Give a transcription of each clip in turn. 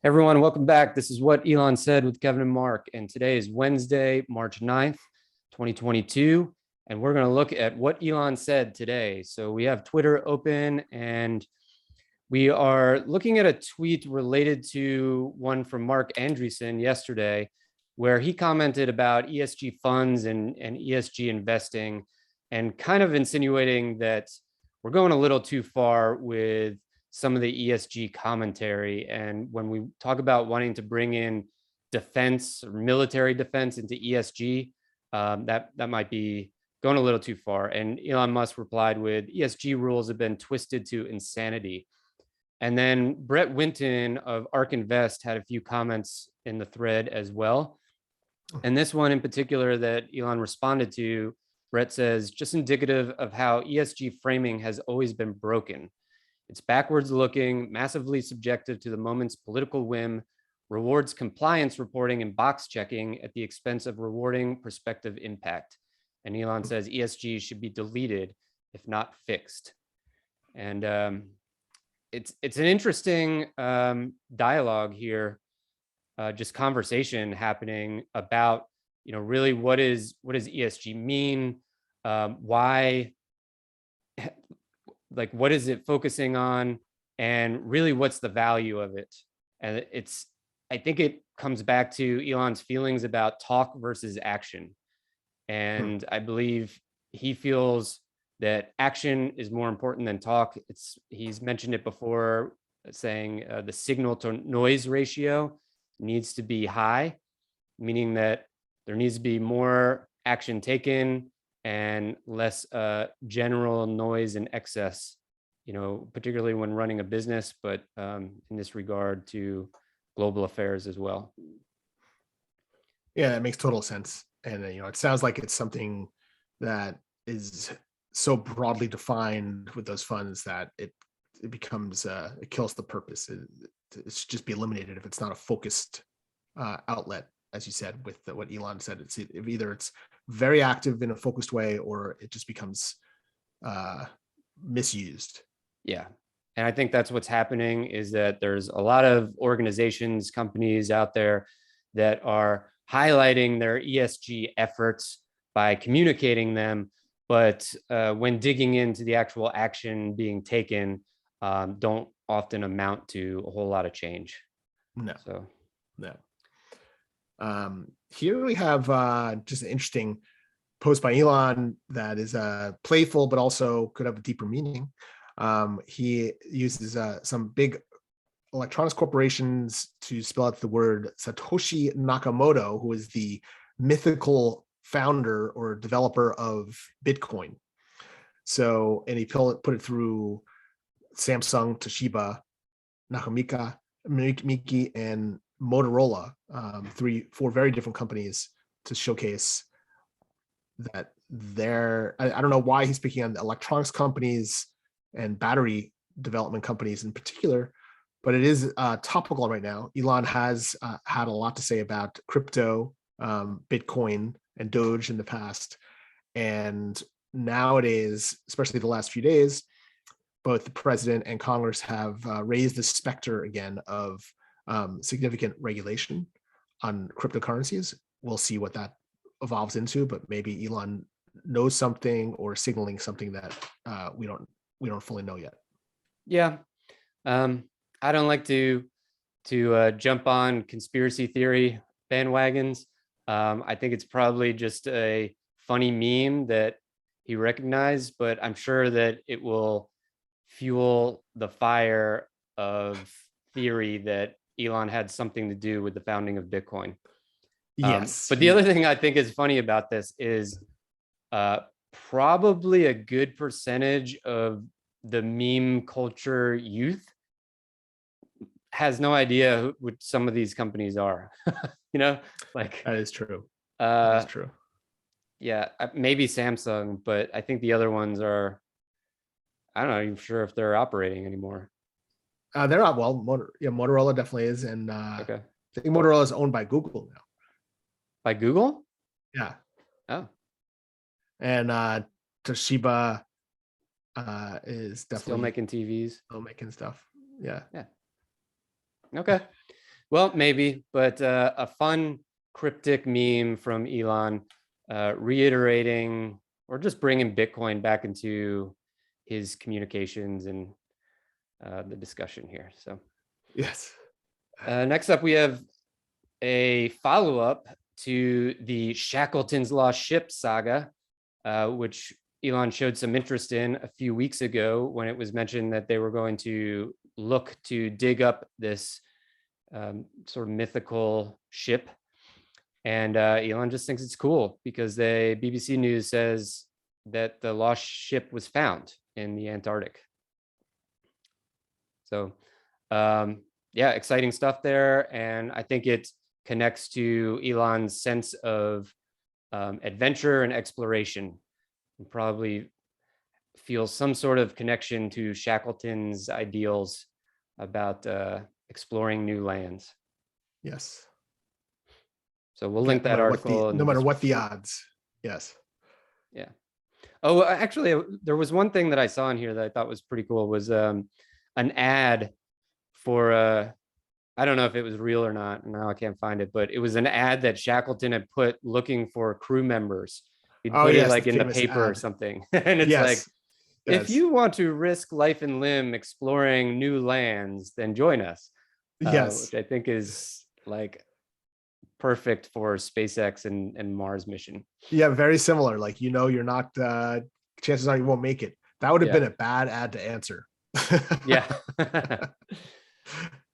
Everyone, welcome back. This is What Elon Said with Kevin and Mark, and today is Wednesday, March 9th, 2022, and we're going to look at what Elon said today. So we have Twitter open, and we are looking at a tweet related to one from Mark Andreessen yesterday, where he commented about ESG funds and ESG investing, and kind of insinuating that we're going a little too far with some of the ESG commentary. And when we talk about wanting to bring in defense or military defense into ESG, that might be going a little too far. And Elon Musk replied with, ESG rules have been twisted to insanity. And then Brett Winton of ARK Invest had a few comments in the thread as well. And this one in particular that Elon responded to, Brett says, just indicative of how ESG framing has always been broken. It's backwards looking, massively subjective to the moment's political whim, rewards compliance reporting and box checking at the expense of rewarding prospective impact. And Elon says ESG should be deleted, if not fixed. And it's an interesting dialogue here, just conversation happening about, really what does ESG mean? Why? Like, what is it focusing on, and really what's the value of it? And I think it comes back to Elon's feelings about talk versus action. And I believe he feels that action is more important than talk. He's mentioned it before, saying the signal to noise ratio needs to be high, meaning that there needs to be more action taken and less general noise and excess, particularly when running a business, but in this regard to global affairs as well. Yeah, that makes total sense. And, it sounds like it's something that is so broadly defined with those funds that it becomes, it kills the purpose. It should just be eliminated if it's not a focused outlet. As you said, with what Elon said, either it's very active in a focused way or it just becomes misused. Yeah. And I think that's what's happening, is that there's a lot of organizations, companies out there that are highlighting their ESG efforts by communicating them, but when digging into the actual action being taken, don't often amount to a whole lot of change. No. No. Here we have just an interesting post by Elon that is playful, but also could have a deeper meaning. He uses some big electronics corporations to spell out the word Satoshi Nakamoto, who is the mythical founder or developer of Bitcoin. So, and he put it through Samsung, Toshiba, Miki, and Motorola, 4 very different companies, to showcase that I don't know why he's picking on the electronics companies and battery development companies in particular, but it is topical right now. Elon has had a lot to say about crypto, Bitcoin, and Doge in the past. And nowadays, especially the last few days, both the president and Congress have raised the specter again of significant regulation on cryptocurrencies. We'll see what that evolves into, but maybe Elon knows something or signaling something that we don't fully know yet. Yeah, I don't like to jump on conspiracy theory bandwagons. I think it's probably just a funny meme that he recognized, but I'm sure that it will fuel the fire of theory that Elon had something to do with the founding of Bitcoin. Yes. But the other thing I think is funny about this is probably a good percentage of the meme culture youth has no idea what some of these companies are. Like that is true. That is true. Yeah, maybe Samsung, but I think the other ones are, I'm not even sure if they're operating anymore. They're not. Well, Motorola definitely is, and okay. I think Motorola is owned by Google now. By Google? Yeah. Oh, And Toshiba is still definitely making TVs. still making stuff. Yeah. Yeah. Okay. Well, maybe, but a fun cryptic meme from Elon reiterating or just bringing Bitcoin back into his communications and the discussion here. So Yes. next up, we have a follow-up to the Shackleton's Lost Ship saga, which Elon showed some interest in a few weeks ago when it was mentioned that they were going to look to dig up this sort of mythical ship. And Elon just thinks it's cool because the BBC News says that the lost ship was found in the Antarctic. So, yeah, exciting stuff there. And I think it connects to Elon's sense of adventure and exploration, and probably feels some sort of connection to Shackleton's ideals about exploring new lands. Yes. So we'll Yeah, link that article. no matter what the odds. Yes. Yeah. Oh, actually, there was one thing that I saw in here that I thought was pretty cool. Was an ad for I don't know if it was real or not. Now I can't find it, but it was an ad that Shackleton had put looking for crew members. He'd Oh put it yes, the like in the famous paper or ad. something, and it's like, Yes. if Yes. you want to risk life and limb exploring new lands, then join us. Yes. Which I think is like perfect for SpaceX and Mars mission. Yeah, very similar. Like, you're not chances are you won't make it. That would have Yeah. been a bad ad to answer. Yeah.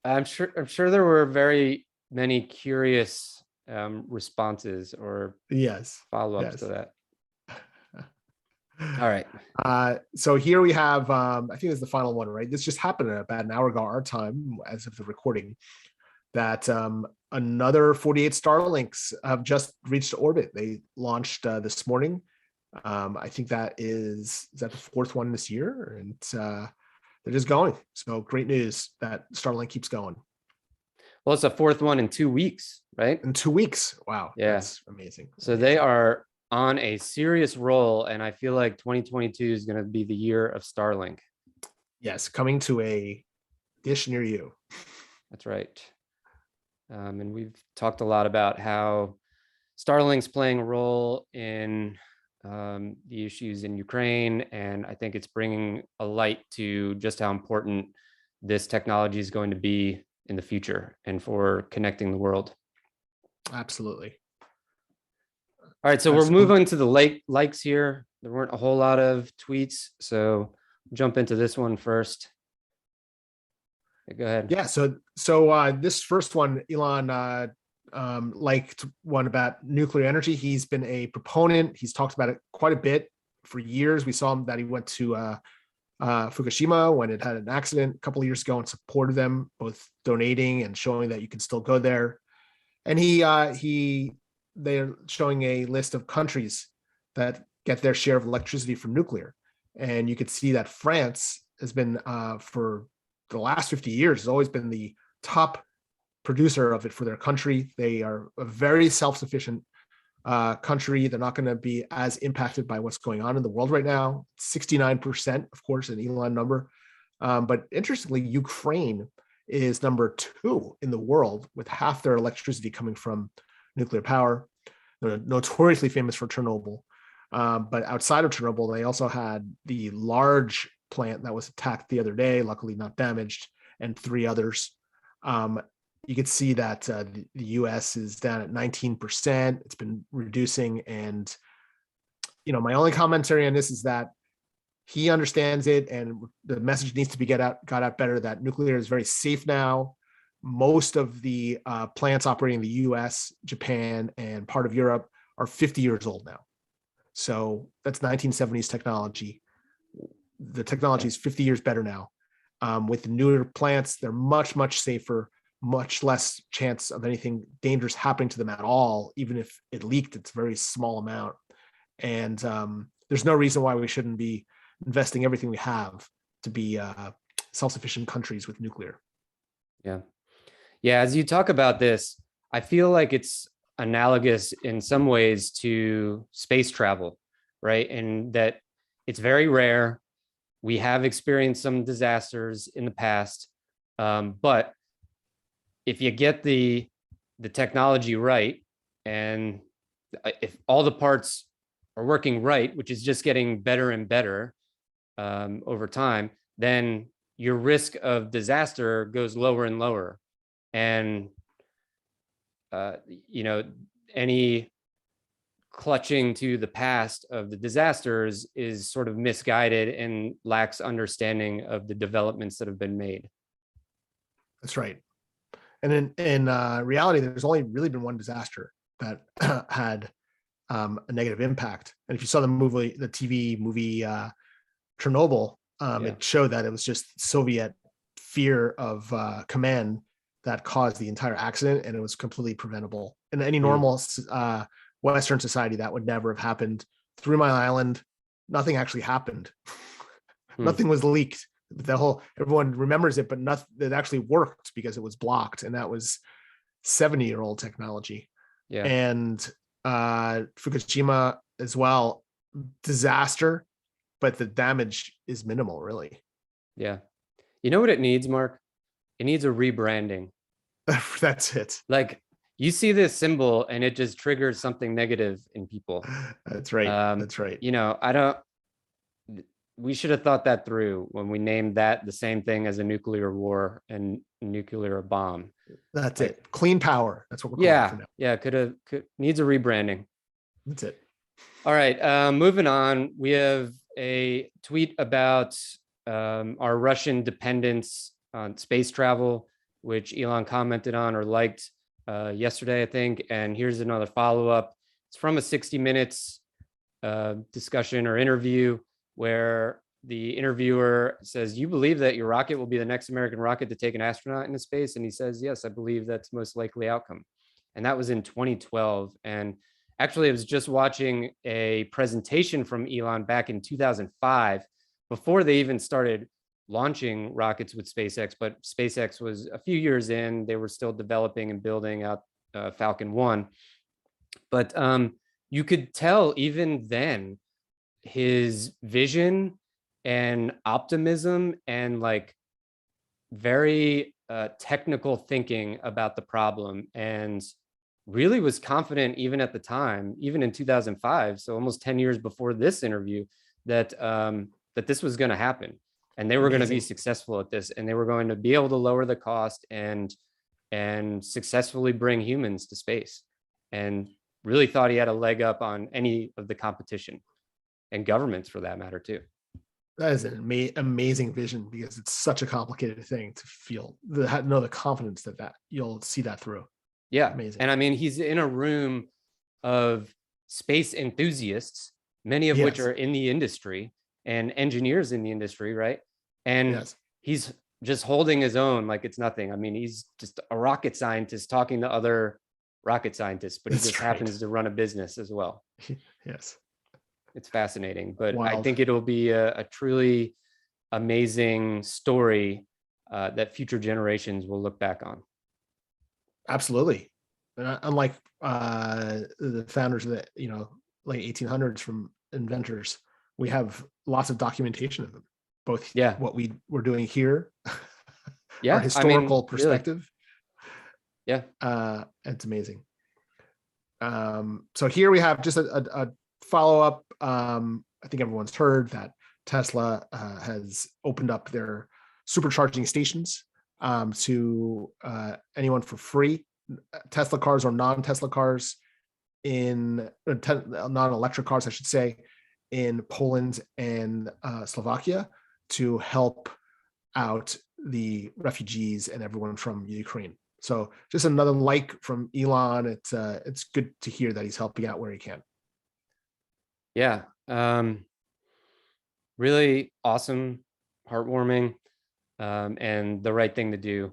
I'm sure there were very many curious responses or Yes. follow-ups to Yes. that. All right. So here we have, I think it's the final one, right? This just happened about an hour ago, our time, as of the recording, that another 48 Starlinks have just reached orbit. They launched this morning. I think is that the fourth one this year? And they're just going. So great news that Starlink keeps going. Well, it's the fourth one in 2 weeks, right? In 2 weeks. Wow. Yeah. That's amazing. So they are on a serious roll, and I feel like 2022 is going to be the year of Starlink. Yes, coming to a dish near you. That's right. And we've talked a lot about how Starlink's playing a role in the issues in Ukraine, and I think it's bringing a light to just how important this technology is going to be in the future and for connecting the world. Absolutely. All right, so we're moving to the likes here. There weren't a whole lot of tweets, so jump into this one first. Okay, go ahead. Yeah, so this first one, Elon liked one about nuclear energy. He's been a proponent. He's talked about it quite a bit for years. We saw him that he went to Fukushima when it had an accident a couple of years ago and supported them, both donating and showing that you can still go there. And they're showing a list of countries that get their share of electricity from nuclear. And you could see that France has been, for the last 50 years, has always been the top producer of it for their country. They are a very self-sufficient country. They're not going to be as impacted by what's going on in the world right now. 69%, of course, an Elon number. But interestingly, Ukraine is number 2 in the world, with half their electricity coming from nuclear power. They're notoriously famous for Chernobyl. But outside of Chernobyl, they also had the large plant that was attacked the other day, luckily not damaged, and 3 others. You could see that the US is down at 19%. It's been reducing. And, my only commentary on this is that he understands it, and the message needs to be got out better, that nuclear is very safe now. Most of the plants operating in the US, Japan, and part of Europe are 50 years old now. So that's 1970s technology. The technology is 50 years better now. With the newer plants, they're much, much safer, much less chance of anything dangerous happening to them at all. Even if it leaked, it's a very small amount. And there's no reason why we shouldn't be investing everything we have to be self-sufficient countries with nuclear. Yeah. As you talk about this, I feel like it's analogous in some ways to space travel, right? And that it's very rare. We have experienced some disasters in the past, but if you get the technology right, and if all the parts are working right, which is just getting better and better over time, then your risk of disaster goes lower and lower. And you know, any clutching to the past of the disasters is sort of misguided and lacks understanding of the developments that have been made. That's right. And in reality, there's only really been one disaster that had a negative impact. And if you saw the TV movie Chernobyl, it showed that it was just Soviet fear of command that caused the entire accident, and it was completely preventable. In any normal Western society, that would never have happened. 3 Mile Island, nothing actually happened. Nothing was leaked. Everyone remembers it, but nothing, it actually worked because it was blocked, and that was 70-year-old technology. Yeah. And Fukushima as well, disaster, but the damage is minimal, really. Yeah. You know what it needs, Mark? It needs a rebranding. That's it. Like, you see this symbol and it just triggers something negative in people. That's right. That's right. You know, we should have thought that through when we named that the same thing as a nuclear war and nuclear bomb. That's it. Clean power. That's what we're calling it for now. Yeah, needs a rebranding. That's it. All right, moving on. We have a tweet about our Russian dependence on space travel, which Elon commented on or liked yesterday, I think. And here's another follow-up. It's from a 60 Minutes discussion or interview where the interviewer says, "You believe that your rocket will be the next American rocket to take an astronaut into space?" And he says, "Yes, I believe that's the most likely outcome." And that was in 2012. And actually, I was just watching a presentation from Elon back in 2005, before they even started launching rockets with SpaceX. But SpaceX was a few years in. They were still developing and building out Falcon 1. But you could tell even then his vision and optimism and like very technical thinking about the problem, and really was confident even at the time, even in 2005, so almost 10 years before this interview, that that this was going to happen, and they were going to be successful at this, and they were going to be able to lower the cost and successfully bring humans to space, and really thought he had a leg up on any of the competition and governments for that matter too. That is an amazing vision, because it's such a complicated thing to feel, know the confidence that you'll see that through. Yeah. Amazing. And I mean, he's in a room of space enthusiasts, many of which are in the industry and engineers in the industry, right? And he's just holding his own like it's nothing. I mean, he's just a rocket scientist talking to other rocket scientists, but he just happens to run a business as well. Yes. It's fascinating, but I think it'll be a truly amazing story that future generations will look back on. Absolutely. Unlike the founders of the late 1800s from inventors, we have lots of documentation of them, both what we're doing here, our historical perspective. Really. It's amazing. So here we have just a follow-up. I think everyone's heard that Tesla has opened up their supercharging stations to anyone for free, Tesla cars or non-Tesla cars, non-electric cars, I should say, in Poland and Slovakia, to help out the refugees and everyone from Ukraine. So just another like from Elon. It's good to hear that he's helping out where he can. Yeah. Really awesome, heartwarming, and the right thing to do.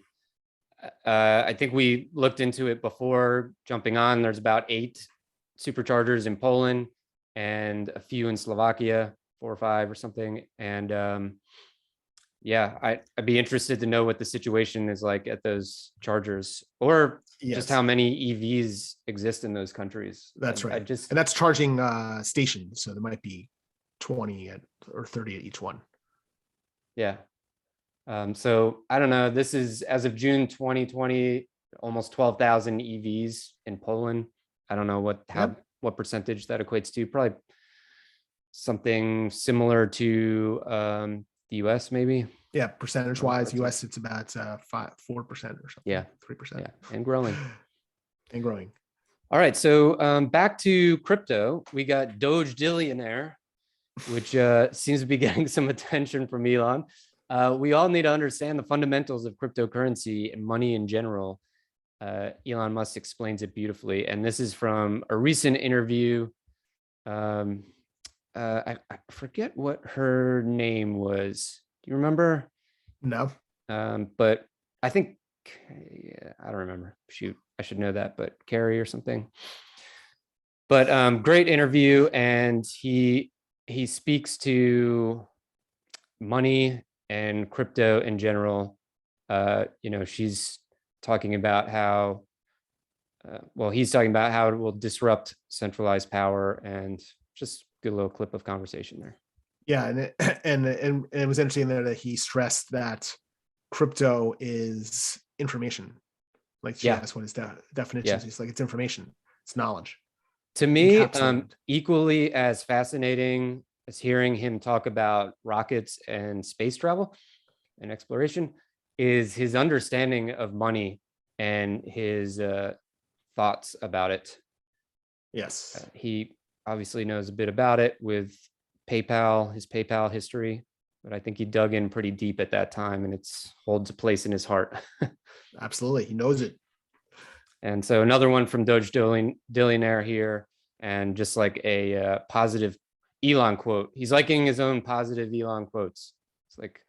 I think we looked into it before jumping on. There's about 8 superchargers in Poland and a few in Slovakia, 4 or 5 or something. And yeah, I'd be interested to know what the situation is like at those chargers, or just Yes, how many EVs exist in those countries. that's I right. just And that's charging stations. So there might be 20 or 30 at each one. yeah. So I don't know. This is as of June 2020, almost 12,000 EVs in Poland. I don't know Yep. what percentage that equates to. Probably something similar to the US, maybe. Yeah, percentage Around wise, that size. US it's about 4% or something, Yeah, 3%, yeah, and growing. and growing. All right, so back to crypto. We got Doge Dillionaire, which seems to be getting some attention from Elon. We all need to understand the fundamentals of cryptocurrency and money in general. Elon Musk explains it beautifully. And this is from a recent interview. I forget what her name was. Do you remember? No. But I think, yeah, I don't remember. Shoot, I should know that, but Carrie or something. But great interview. And he speaks to money and crypto in general. She's talking about how, he's talking about how it will disrupt centralized power, and just get a little clip of conversation there. Yeah, and it was interesting there that he stressed that crypto is information. Like she Yeah, asked what his definition yeah. is. He's like, it's information, it's knowledge, To me, encapsulated. equally as fascinating as hearing him talk about rockets and space travel and exploration is his understanding of money and his thoughts about it. Yes. He obviously knows a bit about it with PayPal, his PayPal history, but I think he dug in pretty deep at that time, and it's holds a place in his heart. Absolutely. He knows it. And so another one from Doge Dillionaire here, and just like a positive Elon quote. He's liking his own positive Elon quotes. It's like,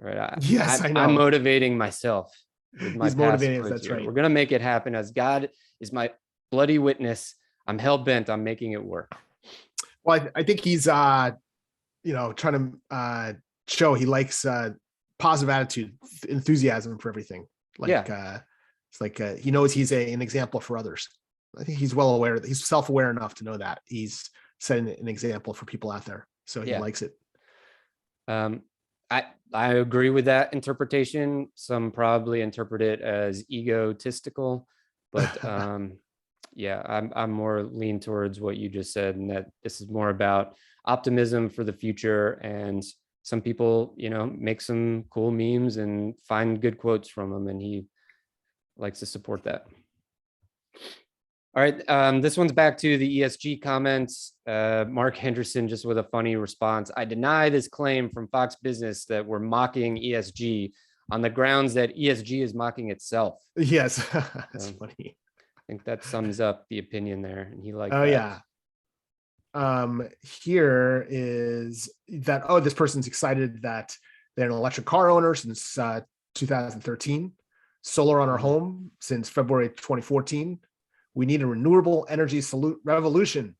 all right, Yes, I I'm know. motivating myself with my He's past motivated. quotes That's here. right. We're gonna make it happen, as God is my bloody witness. I'm hell bent on making it work. Well, I think he's trying to show he likes positive attitude, enthusiasm for everything. Like Yeah, it's like he knows he's an example for others. I think he's well aware that he's self-aware enough to know that he's setting an example for people out there. So he yeah. likes it. Um, I agree with that interpretation. Some probably interpret it as egotistical, but yeah, I'm more lean towards what you just said, and that this is more about optimism for the future. And some people, make some cool memes and find good quotes from them, and he likes to support that. All right, this one's back to the ESG comments. Mark Henderson just with a funny response. I deny this claim from Fox Business that we're mocking ESG on the grounds that ESG is mocking itself. Yes, that's So funny. I think that sums up the opinion there, and he liked Oh that. yeah. Here is that, this person's excited that they're an electric car owner since 2013, solar on our home since February 2014. We need a renewable energy revolution.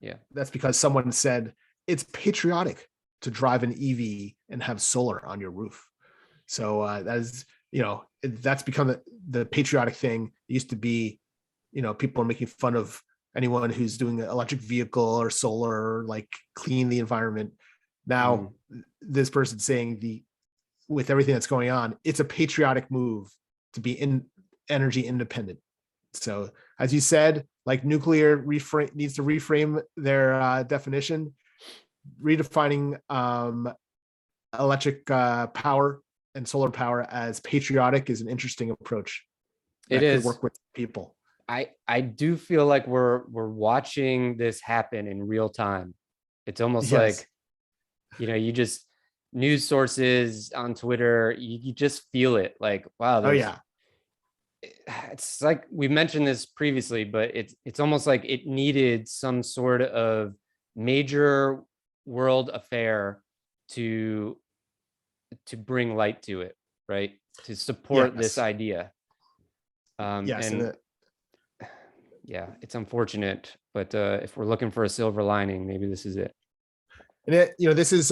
Yeah. That's because someone said it's patriotic to drive an EV and have solar on your roof. So that is, that's become the patriotic thing. It used to be, people are making fun of anyone who's doing an electric vehicle or solar, or like clean the environment. Now, this person's saying with everything that's going on, it's a patriotic move to be energy independent. So, as you said, like nuclear needs to reframe their definition, redefining electric power and solar power as patriotic is an interesting approach It that could is. work with people. I do feel like we're watching this happen in real time. It's almost Yes. like, you just news sources on Twitter, you just feel it. Like, wow, Oh yeah. it's like we mentioned this previously, but it's almost like it needed some sort of major world affair to bring light to it, right? To support this Yes. idea. Yes. And yeah, it's unfortunate, but if we're looking for a silver lining, maybe this is it. And this is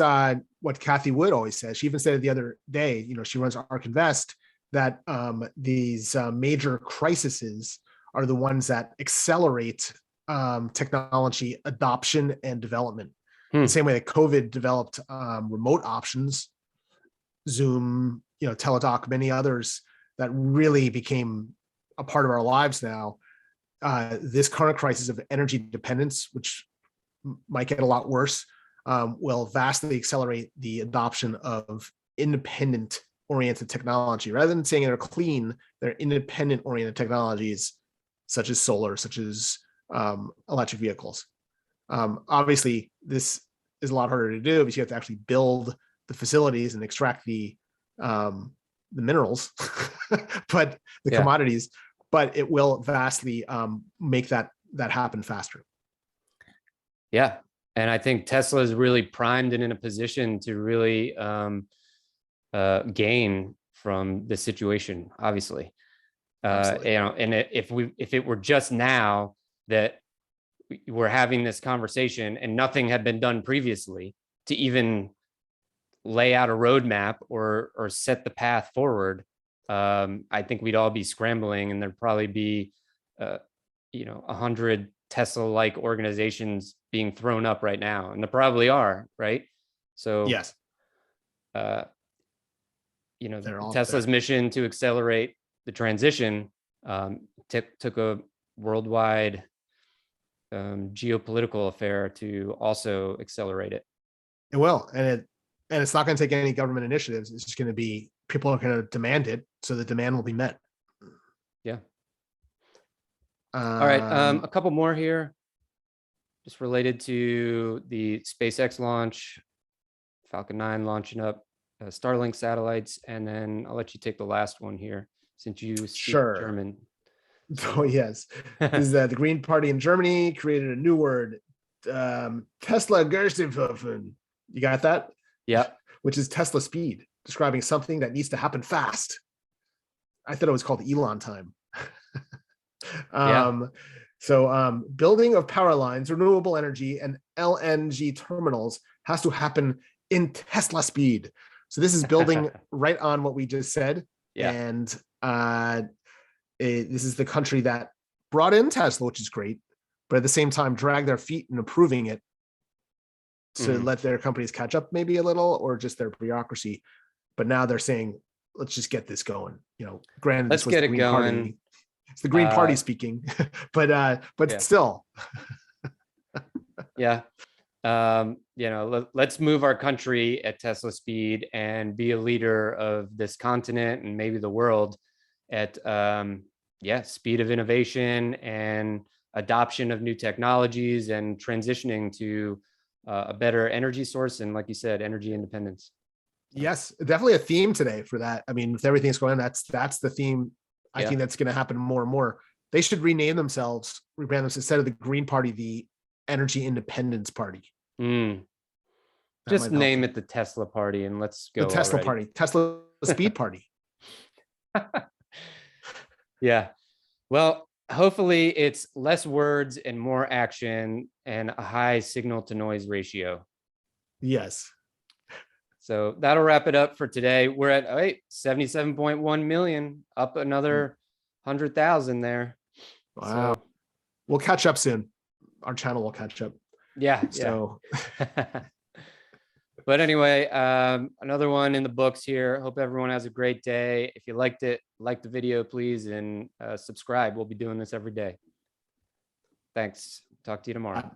what Kathy Wood always says. She even said it the other day. She runs Ark Invest, that these major crises are the ones that accelerate technology adoption and development. The same way that COVID developed remote options, Zoom, Teledoc, many others that really became a part of our lives now. This current crisis of energy dependence, which might get a lot worse, will vastly accelerate the adoption of independent oriented technology. Rather than saying they're clean, they're independent oriented technologies such as solar, such as electric vehicles. Obviously, this is a lot harder to do because you have to actually build the facilities and extract the minerals, but the commodities. But it will vastly make that happen faster. Yeah, and I think Tesla is really primed and in a position to really gain from the situation. Obviously, and if it were just now that we're having this conversation and nothing had been done previously to even lay out a roadmap or set the path forward, I think we'd all be scrambling, and there'd probably be 100 Tesla-like organizations being thrown up right now, and there probably are, right? So yes, Tesla's mission to accelerate the transition took a worldwide geopolitical affair to also accelerate it. It will, and it's not going to take any government initiatives. It's just going to be people are going to demand it, so the demand will be met. Yeah. All right, a couple more here, just related to the SpaceX launch, Falcon 9 launching up Starlink satellites, and then I'll let you take the last one here since you speak German. Oh yes, this is the Green Party in Germany created a new word, Tesla Gerstenpfiffen. You got that? Yeah. Which is Tesla speed, describing something that needs to happen fast. I thought it was called Elon time. So building of power lines, renewable energy, and LNG terminals has to happen in Tesla speed. So this is building right on what we just said. Yeah. And this is the country that brought in Tesla, which is great, but at the same time drag their feet in approving it to let their companies catch up maybe a little, or just their bureaucracy. But now they're saying, let's just get this going. Granted, let's get it going. It's the Green Party speaking, but still. Yeah. Let's move our country at Tesla speed and be a leader of this continent and maybe the world at speed of innovation and adoption of new technologies and transitioning to a better energy source and, like you said, energy independence. Yes, definitely a theme today for that. I mean, with everything that's going on, that's the theme. I think that's going to happen more and more. They should rebrand themselves instead of the Green Party, the Energy Independence Party. Just name it the Tesla Party and let's go. The Tesla Party, Tesla Speed Party. Yeah. Well, hopefully it's less words and more action and a high signal to noise ratio. Yes. So that'll wrap it up for today. We're at 77.1 million, up another 100,000 there. Wow. So, we'll catch up soon. Our channel will catch up. Yeah. So but anyway, another one in the books here. Hope everyone has a great day. If you liked it, like the video, please, and subscribe. We'll be doing this every day. Thanks. Talk to you tomorrow.